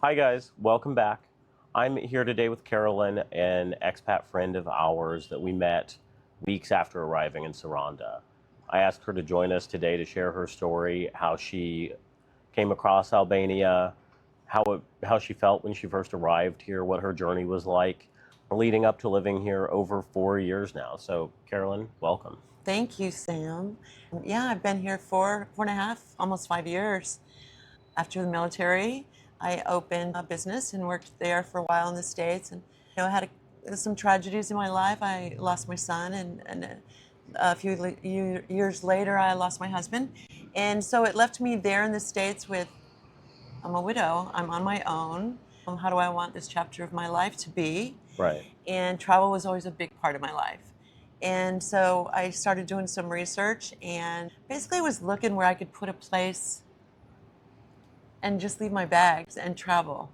Hi guys, welcome back. I'm here today with Carolyn, an expat friend of ours that we met weeks after arriving in Saranda. I asked her to join us today to share her story, how she came across Albania, how she felt when she first arrived here, what her journey was like, leading up to living here over 4 years now. So, Carolyn, welcome. Thank you, Sam. Yeah, I've been here for 4.5, almost 5 years. After the military, I opened a business and worked there for a while in the States. And I had some tragedies in my life. I lost my son, and a few years later, I lost my husband. And so it left me there in the States with, I'm a widow, I'm on my own. How do I want this chapter of my life to be? Right. And travel was always a big part of my life. And so I started doing some research and basically was looking where I could put a place and just leave my bags and travel.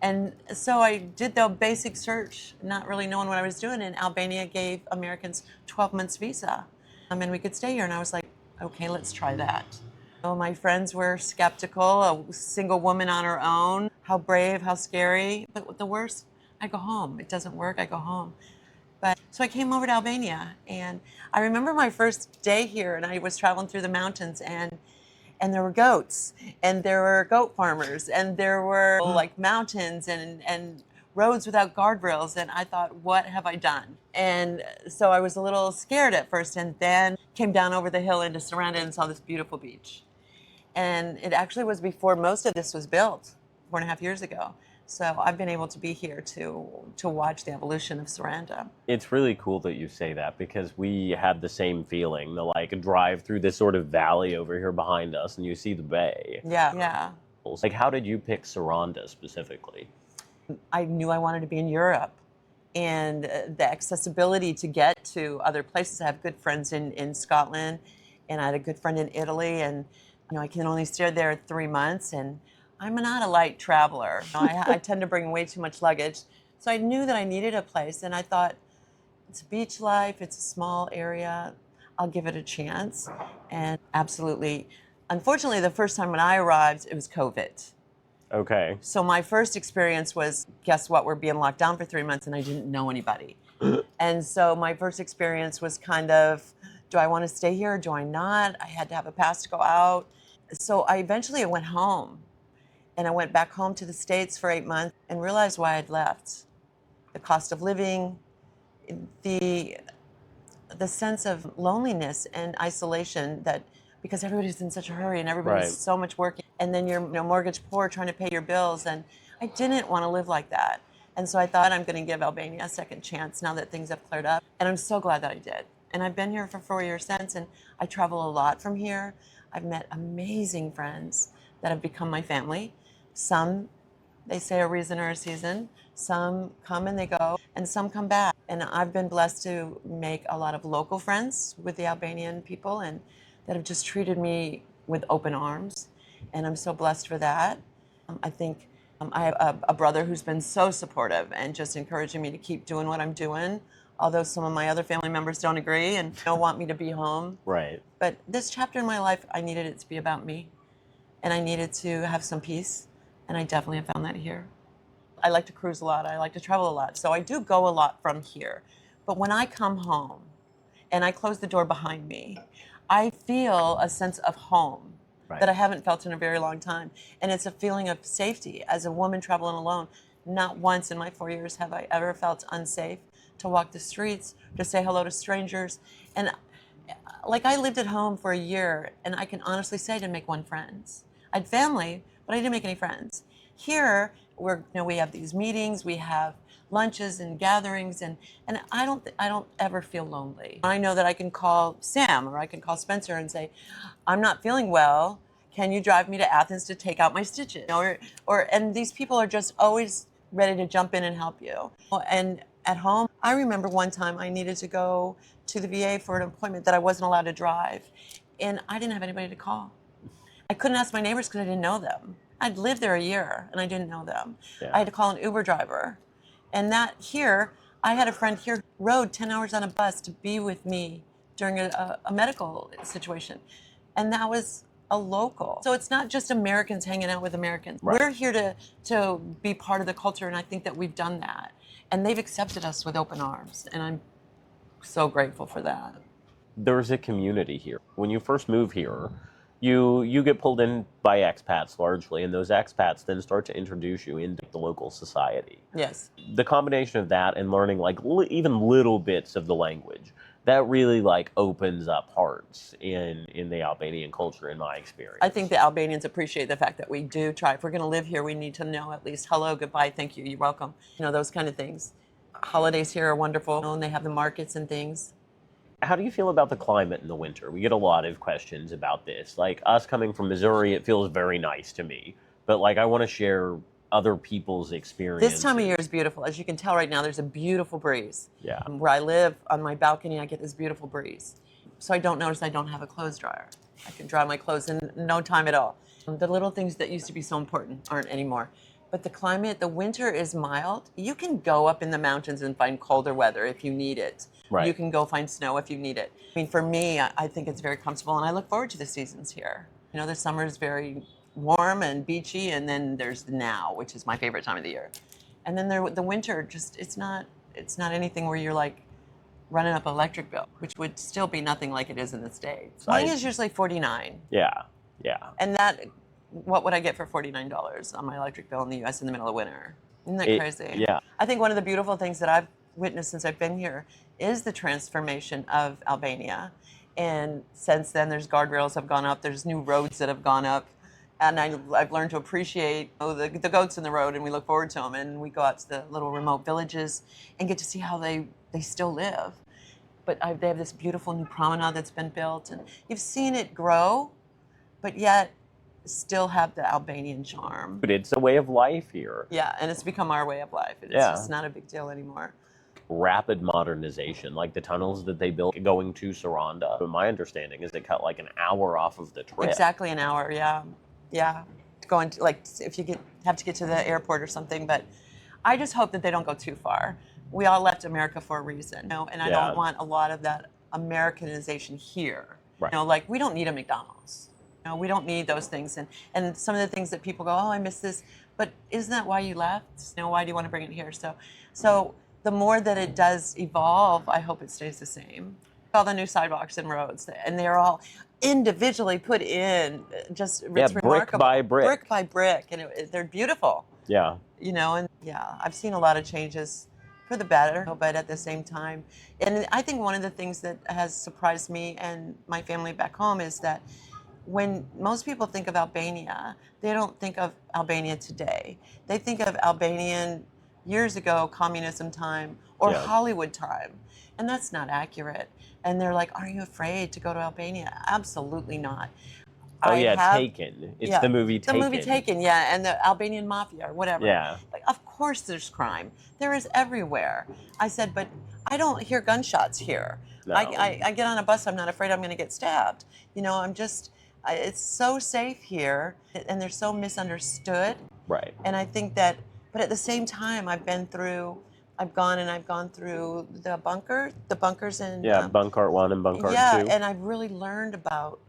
And so I did the basic search, not really knowing what I was doing. And Albania gave Americans 12 months visa. And we could stay here. And I was like, okay, let's try that. So my friends were skeptical, a single woman on her own, how brave, how scary. But the worst, I go home. It doesn't work, I go home. But so I came over to Albania, and I remember my first day here, and I was traveling through the mountains, and there were goats, and there were goat farmers, and there were like mountains and roads without guardrails. And I thought, what have I done? And so I was a little scared at first, and then came down over the hill into Saranda and saw this beautiful beach. And it actually was before most of this was built, 4.5 years ago. So I've been able to be here to watch the evolution of Saranda. It's really cool that you say that because we had the same feeling. The like drive through this sort of valley over here behind us and you see the bay. Yeah, yeah. Like, how did you pick Saranda specifically? I knew I wanted to be in Europe, and the accessibility to get to other places. I have good friends in Scotland, and I had a good friend in Italy, and I can only stay there 3 months, and I'm not a light traveler. I tend to bring way too much luggage. So I knew that I needed a place, and I thought, it's beach life, it's a small area, I'll give it a chance. And absolutely, unfortunately, the first time when I arrived, it was COVID. Okay. So my first experience was, guess what, we're being locked down for 3 months, and I didn't know anybody. And so my first experience was kind of, do I want to stay here or do I not? I had to have a pass to go out. So I eventually went home. And I went back home to the States for 8 months and realized why I'd left. The cost of living, the sense of loneliness and isolation, that because everybody's in such a hurry and everybody's Right. so much working, and then you're mortgage poor trying to pay your bills. And I didn't want to live like that. And so I thought, I'm going to give Albania a second chance now that things have cleared up. And I'm so glad that I did. And I've been here for 4 years since, and I travel a lot from here. I've met amazing friends that have become my family. Some, they say a reason or a season. Some come and they go, and some come back. And I've been blessed to make a lot of local friends with the Albanian people, and that have just treated me with open arms. And I'm so blessed for that. I think I have a brother who's been so supportive and just encouraging me to keep doing what I'm doing, although some of my other family members don't agree and don't want me to be home. Right. But this chapter in my life, I needed it to be about me, and I needed to have some peace. And I definitely have found that here. I like to cruise a lot. I like to travel a lot. So I do go a lot from here. But when I come home and I close the door behind me, I feel a sense of home that I haven't felt in a very long time. And it's a feeling of safety. As a woman traveling alone, not once in my 4 years have I ever felt unsafe to walk the streets, to say hello to strangers. And like, I lived at home for a year, and I can honestly say I didn't make one friends. I had family, but I didn't make any friends. Here, we have these meetings, we have lunches and gatherings, and I don't ever feel lonely. I know that I can call Sam or I can call Spencer and say, I'm not feeling well. Can you drive me to Athens to take out my stitches? And these people are just always ready to jump in and help you. And at home, I remember one time I needed to go to the VA for an appointment that I wasn't allowed to drive, and I didn't have anybody to call. I couldn't ask my neighbors because I didn't know them. I'd lived there a year and I didn't know them. Yeah. I had to call an Uber driver. And that here, I had a friend here who rode 10 hours on a bus to be with me during a medical situation. And that was a local. So it's not just Americans hanging out with Americans. Right. We're here to be part of the culture, and I think that we've done that. And they've accepted us with open arms, and I'm so grateful for that. There's a community here. When you first move here, you get pulled in by expats largely, and those expats then start to introduce you into the local society. Yes. The combination of that and learning like even little bits of the language, that really like opens up hearts in the Albanian culture, in my experience. I think the Albanians appreciate the fact that we do try. If we're going to live here, we need to know at least hello, goodbye, thank you, you're welcome. You know, those kind of things. Holidays here are wonderful, and they have the markets and things. How do you feel about the climate in the winter? We get a lot of questions about this. Like us coming from Missouri, it feels very nice to me. But like I want to share other people's experiences. This time of year is beautiful. As you can tell right now, there's a beautiful breeze. Yeah. Where I live, on my balcony, I get this beautiful breeze. So I don't notice I don't have a clothes dryer. I can dry my clothes in no time at all. The little things that used to be so important aren't anymore. But the climate, the winter is mild. You can go up in the mountains and find colder weather if you need it. Right. You can go find snow if you need it. I mean, for me, I think it's very comfortable, and I look forward to the seasons here. You know, the summer is very warm and beachy, and then there's the now, which is my favorite time of the year. And then the winter, just it's not anything where you're like running up an electric bill, which would still be nothing like it is in the States. Mine is usually $49. Yeah. And that, what would I get for $49 on my electric bill in the U.S. in the middle of winter? Isn't that crazy? Yeah. I think one of the beautiful things that I've witnessed since I've been here is the transformation of Albania. And since then, there's guardrails have gone up, there's new roads that have gone up. And I've learned to appreciate the goats in the road, and we look forward to them. And we go out to the little remote villages and get to see how they still live. But they have this beautiful new promenade that's been built, and you've seen it grow, but yet still have the Albanian charm. But it's a way of life here. Yeah, and it's become our way of life. It's just not a big deal anymore. Rapid modernization, like the tunnels that they built going to Saranda. My understanding is it cut like an hour off of the trip. Exactly an hour, yeah. Going to, like, if you have to get to the airport or something, but I just hope that they don't go too far. We all left America for a reason, you know, and I don't want a lot of that Americanization here. Right. You know, like we don't need a McDonald's. You know, we don't need those things, and some of the things that people go, oh, I miss this, but isn't that why you left? You know, why do you want to bring it here? So the more that it does evolve, I hope it stays the same. All the new sidewalks and roads, and they're all individually put in. It's remarkable. Brick by brick. Brick by brick, and they're beautiful. Yeah. You know, and I've seen a lot of changes for the better, but at the same time, and I think one of the things that has surprised me and my family back home is that when most people think of Albania, they don't think of Albania today. They think of Albanian years ago, communism time, or Hollywood time. And that's not accurate. And they're like, are you afraid to go to Albania? Absolutely not. Taken. It's the movie Taken. The movie Taken, and the Albanian mafia or whatever. Yeah. Like, of course there's crime. There is everywhere. I said, but I don't hear gunshots here. No. I get on a bus, I'm not afraid I'm going to get stabbed. You know, it's so safe here, and they're so misunderstood. Right. And I think that, but at the same time, I've gone through the bunkers in Bunkart 1 and Bunkart 2. Yeah, and I've really learned about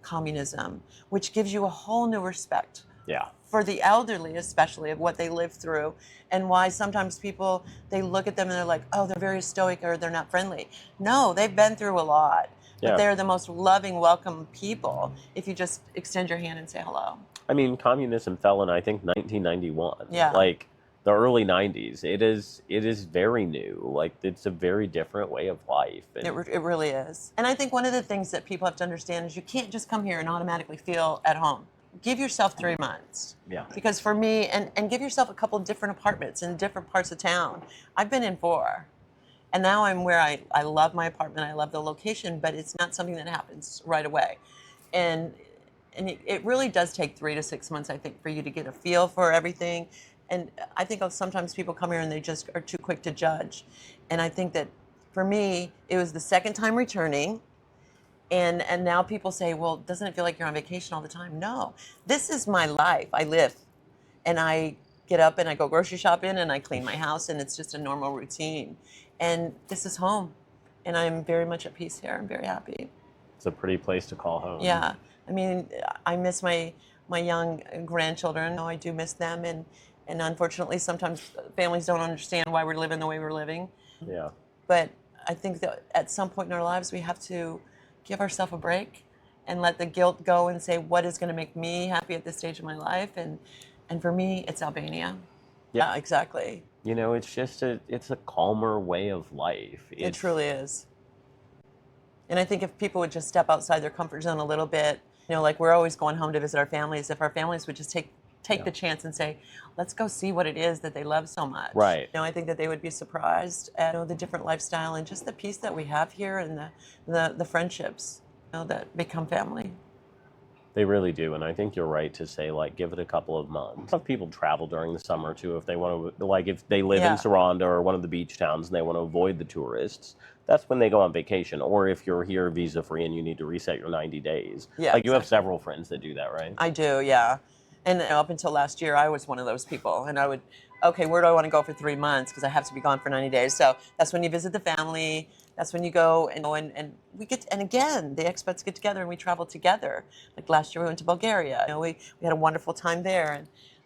communism, which gives you a whole new respect. Yeah. For the elderly, especially, of what they lived through, and why sometimes people, they look at them and they're like, oh, they're very stoic or they're not friendly. No, they've been through a lot. But they're the most loving, welcome people if you just extend your hand and say hello. I mean, communism fell in, I think, 1991. Yeah. Like the early 90s. It is very new. Like it's a very different way of life. And it really is. And I think one of the things that people have to understand is you can't just come here and automatically feel at home. Give yourself 3 months. Yeah. Because for me, and give yourself a couple of different apartments in different parts of town. I've been in 4. And now I'm where I love my apartment, I love the location, but it's not something that happens right away. And it really does take 3 to 6 months, I think, for you to get a feel for everything. And I think sometimes people come here and they just are too quick to judge. And I think that for me, it was the second time returning. And now people say, well, doesn't it feel like you're on vacation all the time? No, this is my life. I live, and I get up and I go grocery shopping and I clean my house, and it's just a normal routine. And this is home, and I'm very much at peace here. I'm very happy. It's a pretty place to call home. Yeah, I mean, I miss my young grandchildren. I do miss them, and unfortunately, sometimes families don't understand why we're living the way we're living. Yeah. But I think that at some point in our lives, we have to give ourselves a break and let the guilt go and say, what is going to make me happy at this stage of my life? And for me, it's Albania. Yeah. Yeah, exactly. You know, it's just it's a calmer way of life. It truly is. And I think if people would just step outside their comfort zone a little bit, like we're always going home to visit our families, if our families would just take Yeah. the chance and say, let's go see what it is that they love so much. Right. I think that they would be surprised at the different lifestyle and just the peace that we have here and the friendships that become family. They really do, and I think you're right to say, like, give it a couple of months. Some people travel during the summer too if they want to, like, if they live in Yeah. Saranda or one of the beach towns and they want to avoid the tourists. That's when they go on vacation. Or if you're here visa free and you need to reset your 90 days. Yeah, Like, you have exactly. several friends that do that, right? I do, yeah. And up until last year, I was one of those people. And I would, okay, where do I want to go for 3 months? Because I have to be gone for 90 days. So that's when you visit the family. That's when you go and we get, and again, the expats get together and we travel together. Like last year, we went to Bulgaria. We had a wonderful time there.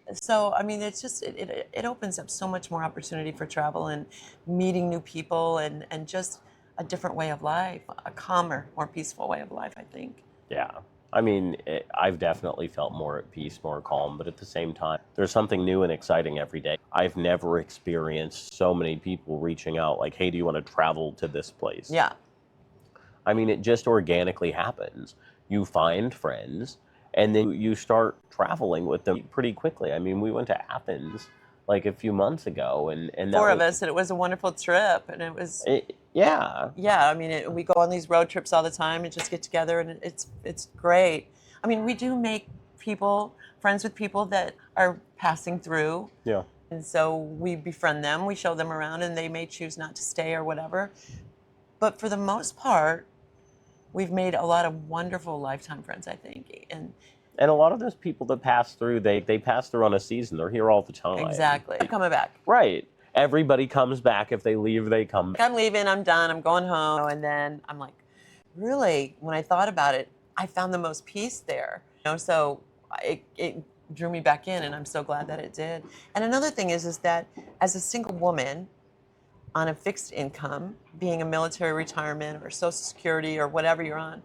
And so, I mean, it's just, it opens up so much more opportunity for travel and meeting new people and just a different way of life, a calmer, more peaceful way of life, I think. Yeah. I mean, I've definitely felt more at peace, more calm, but at the same time, there's something new and exciting every day. I've never experienced so many people reaching out like, hey, do you want to travel to this place? Yeah. I mean, it just organically happens. You find friends, and then you start traveling with them pretty quickly. I mean, we went to Athens like a few months ago, and that Four of was, us, and it was a wonderful trip. And it was, yeah, yeah, I mean, we go on these road trips all the time and just get together, and it's great. I mean, we do make friends with people that are passing through. yeah. And so we befriend them, we show them around, and they may choose not to stay or whatever. But for the most part, we've made a lot of wonderful lifetime friends, I think. And And a lot of those people that pass through, they pass through on a season. They're here all the time. exactly. I'm coming back. Right. Everybody comes back. If they leave, they come back. I'm leaving, I'm done, I'm going home. And then I'm like, really, when I thought about it, I found the most peace there. So it drew me back in, and I'm so glad that it did. And another thing is that as a single woman on a fixed income, being a military retirement or Social Security or whatever you're on,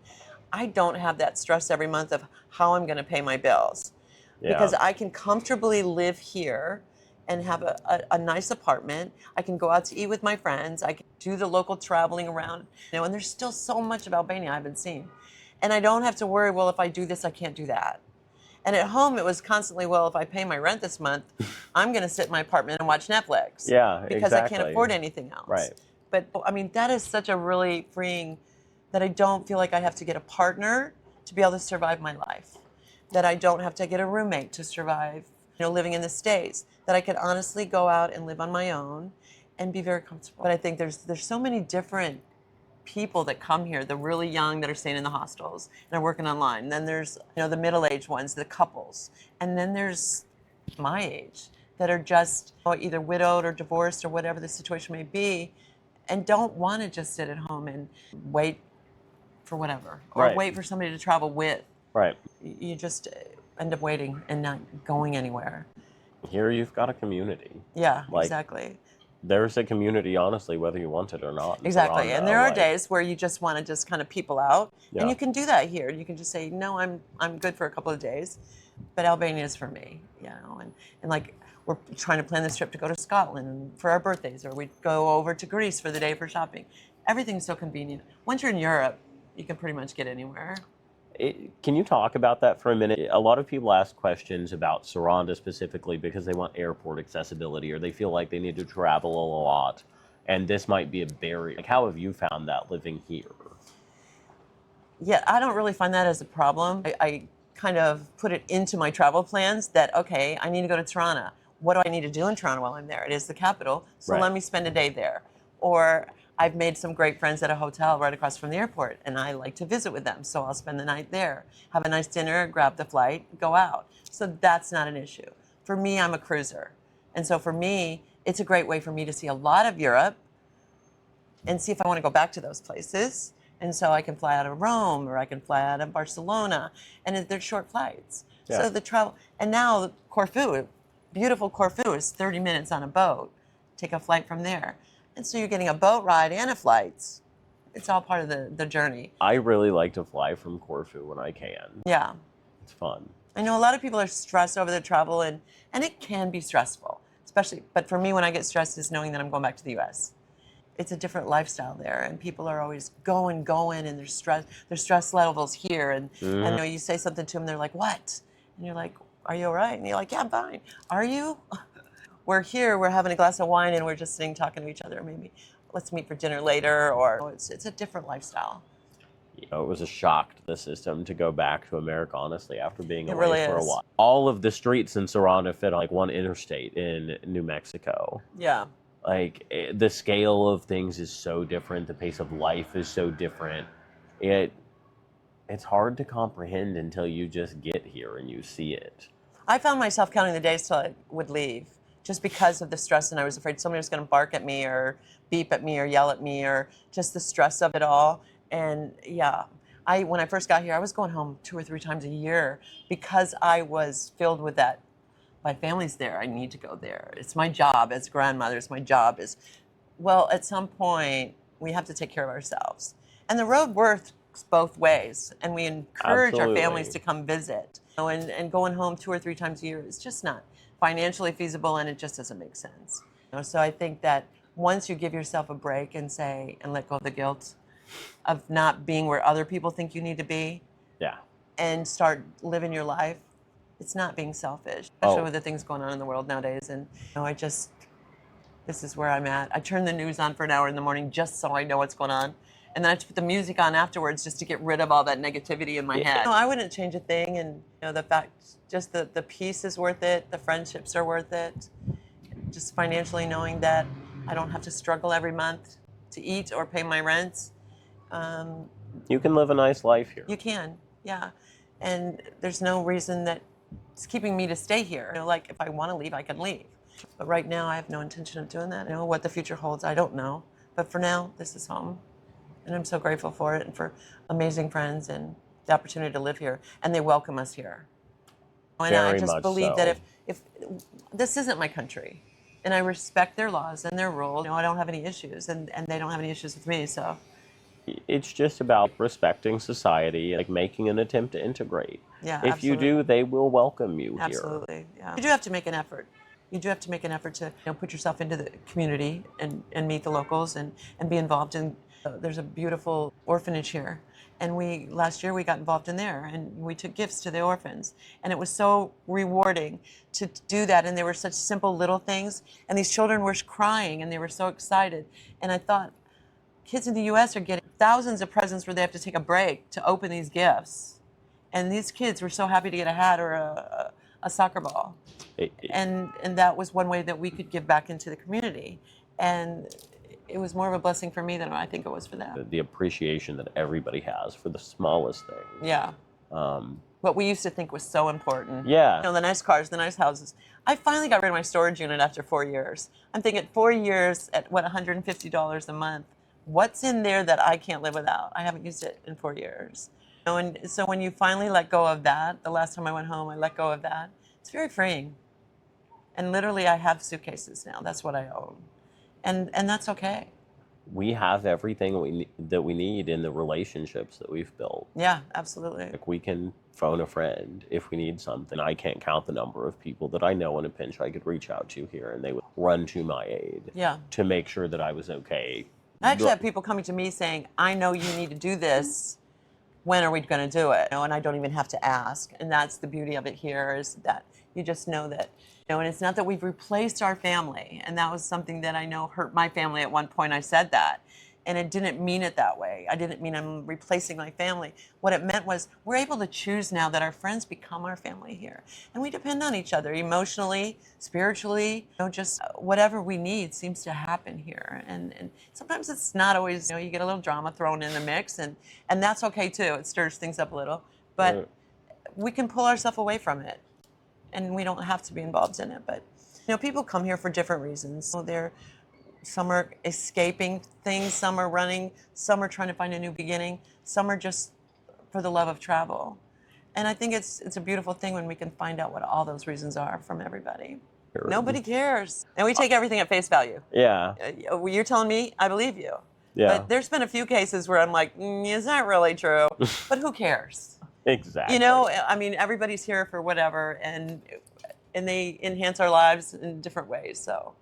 I don't have that stress every month of how I'm going to pay my bills. Yeah. Because I can comfortably live here and have a nice apartment. I can go out to eat with my friends. I can do the local traveling around. And there's still so much of Albania I haven't seen. And I don't have to worry, well, if I do this, I can't do that. And at home, it was constantly, well, if I pay my rent this month, I'm going to sit in my apartment and watch Netflix. Yeah, Because I can't exactly. afford anything else. Right. But, I mean, that is such a really freeing, that I don't feel like I have to get a partner to be able to survive my life. That I don't have to get a roommate to survive, living in the States. That I could honestly go out and live on my own and be very comfortable. But I think there's so many different people that come here, the really young that are staying in the hostels and are working online. And then there's, the middle-aged ones, the couples. And then there's my age that are just either widowed or divorced or whatever the situation may be, and don't want to just sit at home and wait for whatever, or Right. wait for somebody to travel with. Right. You just end up waiting and not going anywhere. Here you've got a community. Yeah, Like, exactly. There's a community, honestly, whether you want it or not. in Exactly. Saranda, And there are like, days where you just want to just kind of people out. Yeah. And you can do that here. You can just say, no, I'm good for a couple of days. But Albania is for me, and like we're trying to plan this trip to go to Scotland for our birthdays, or we go over to Greece for the day for shopping. Everything's so convenient. Once you're in Europe, you can pretty much get anywhere. Can you talk about that for a minute? A lot of people ask questions about Saranda specifically because they want airport accessibility or they feel like they need to travel a lot. And this might be a barrier. Like, how have you found that living here? Yeah, I don't really find that as a problem. I kind of put it into my travel plans that, okay, I need to go to Tirana. What do I need to do in Tirana while I'm there? It is the capital, so Right. let me spend a day there. Or I've made some great friends at a hotel right across from the airport, and I like to visit with them, so I'll spend the night there, have a nice dinner, grab the flight, go out. So that's not an issue. For me, I'm a cruiser. And so for me, it's a great way for me to see a lot of Europe and see if I want to go back to those places And so I can fly out of Rome or I can fly out of Barcelona, and they're short flights. Yeah. So the travel, and now Corfu, beautiful Corfu is 30 minutes on a boat. Take a flight from there. And so you're getting a boat ride and a flight. It's all part of the journey. I really like to fly from Corfu when I can. Yeah. It's fun. I know a lot of people are stressed over the travel, and it can be stressful, especially, but for me, when I get stressed is knowing that I'm going back to the US. It's a different lifestyle there, and people are always going, and their stress levels here, and you know, you say something to them, they're like, what? And you're like, are you all right? And you're like, yeah, I'm fine. Are you? We're here, we're having a glass of wine, and we're just sitting talking to each other. Maybe let's meet for dinner later, or it's a different lifestyle. You know, it was a shock to the system to go back to America, honestly, after being away really for a is. while. All of the streets in Sorana fit on like one interstate in New Mexico. Yeah. Like the scale of things is so different. The pace of life is so different. It's hard to comprehend until you just get here and you see it. I found myself counting the days till I would leave, just because of the stress, and I was afraid somebody was going to bark at me or beep at me or yell at me, or just the stress of it all. And yeah, when I first got here, I was going home 2 or 3 times a year because I was filled with that. My family's there. I need to go there. It's my job as grandmother. It's my job as, well, at some point, we have to take care of ourselves. And the road works both ways. And we encourage our Absolutely. families to come visit. You know, and going home 2 or 3 times a year is just not financially feasible, and it just doesn't make sense. You know, so I think that once you give yourself a break and let go of the guilt of not being where other people think you need to be, Yeah. and start living your life, it's not being selfish, especially with the things going on in the world nowadays. And you know, this is where I'm at. I turn the news on for an hour in the morning just so I know what's going on. And then I have to put the music on afterwards just to get rid of all that negativity in my head. No, I wouldn't change a thing. And you know, the fact, just the peace is worth it. The friendships are worth it. Just financially knowing that I don't have to struggle every month to eat or pay my rent. You can live a nice life here. You can, yeah. And there's no reason that it's keeping me to stay here. You know, like if I want to leave, I can leave. But right now, I have no intention of doing that. You know, what the future holds, I don't know. But for now, this is home. And I'm so grateful for it, and for amazing friends and the opportunity to live here. And they welcome us here. And I Very just much believe so. that if this isn't my country, and I respect their laws and their rules, you know, I don't have any issues, and they don't have any issues with me, so. It's just about respecting society, like making an attempt to integrate. Yeah, If you absolutely. do, they will welcome you here. Absolutely, yeah. You do have to make an effort. You do have to make an effort to, you know, put yourself into the community and meet the locals and be involved in. There's a beautiful orphanage here, and last year we got involved in there, and we took gifts to the orphans, and it was so rewarding to do that. And they were such simple little things, and these children were crying, and they were so excited. And I thought, kids in the U.S. are getting thousands of presents where they have to take a break to open these gifts. And these kids were so happy to get a hat or a soccer ball. And that was one way that we could give back into the community. And it was more of a blessing for me than I think it was for them. The appreciation that everybody has for the smallest thing. Yeah. What we used to think was so important. Yeah. You know, the nice cars, the nice houses. I finally got rid of my storage unit after 4 years. I'm thinking 4 years at what, $150 a month. What's in there that I can't live without? I haven't used it in 4 years. You know, and so when you finally let go of that, the last time I went home, I let go of that. It's very freeing. And literally, I have suitcases now. That's what I own. And that's okay. We have everything that we need in the relationships that we've built. Yeah, absolutely. Like we can phone a friend if we need something. I can't count the number of people that I know in a pinch I could reach out to here, and they would run to my aid. Yeah. To make sure that I was okay. I actually have people coming to me saying, I know you need to do this. When are we going to do it? You know, and I don't even have to ask. And that's the beauty of it here, is that you just know that, you know, and it's not that we've replaced our family. And that was something that I know hurt my family at one point. I said that. And it didn't mean it that way. I didn't mean I'm replacing my family. What it meant was we're able to choose now that our friends become our family here. And we depend on each other emotionally, spiritually, you know, just whatever we need seems to happen here. And sometimes it's not always, you know, you get a little drama thrown in the mix, and that's okay too. It stirs things up a little. But we can pull ourselves away from it, and we don't have to be involved in it. But, you know, people come here for different reasons. So Some are escaping things, some are running, some are trying to find a new beginning, some are just for the love of travel. And I think it's a beautiful thing when we can find out what all those reasons are from everybody. Nobody cares. And we take everything at face value. Yeah. You're telling me, I believe you. Yeah. But there's been a few cases where I'm like, is that really true? But who cares? Exactly. You know, I mean, everybody's here for whatever, and they enhance our lives in different ways. So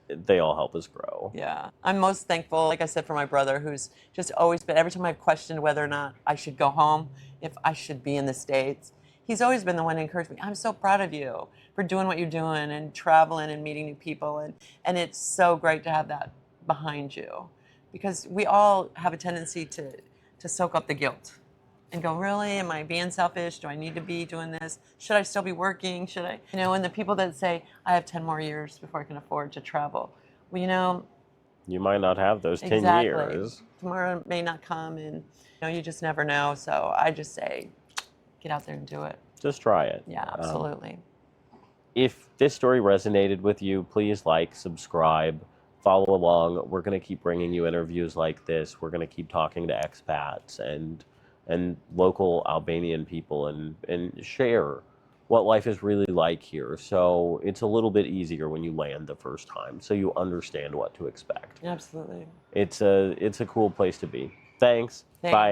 they all help us grow. yeah, I'm most thankful, like I said, for my brother, who's just always been, every time I've questioned whether or not I should go home, if I should be in the States, he's always been the one to encourage me. I'm so proud of you for doing what you're doing and traveling and meeting new people. And it's so great to have that behind you, because we all have a tendency to soak up the guilt and go, really, am I being selfish? Do I need to be doing this? Should I still be working? Should I? You know, and the people that say, I have 10 more years before I can afford to travel. Well, you know, you might not have those 10 exactly. years. Tomorrow may not come, and you know, you just never know. So I just say, get out there and do it. Just try it. Yeah, absolutely. If this story resonated with you, please like, subscribe, follow along. We're going to keep bringing you interviews like this. We're going to keep talking to expats and local Albanian people and share what life is really like here. So it's a little bit easier when you land the first time, so you understand what to expect. Absolutely. It's a cool place to be. Thanks. Thanks. Bye.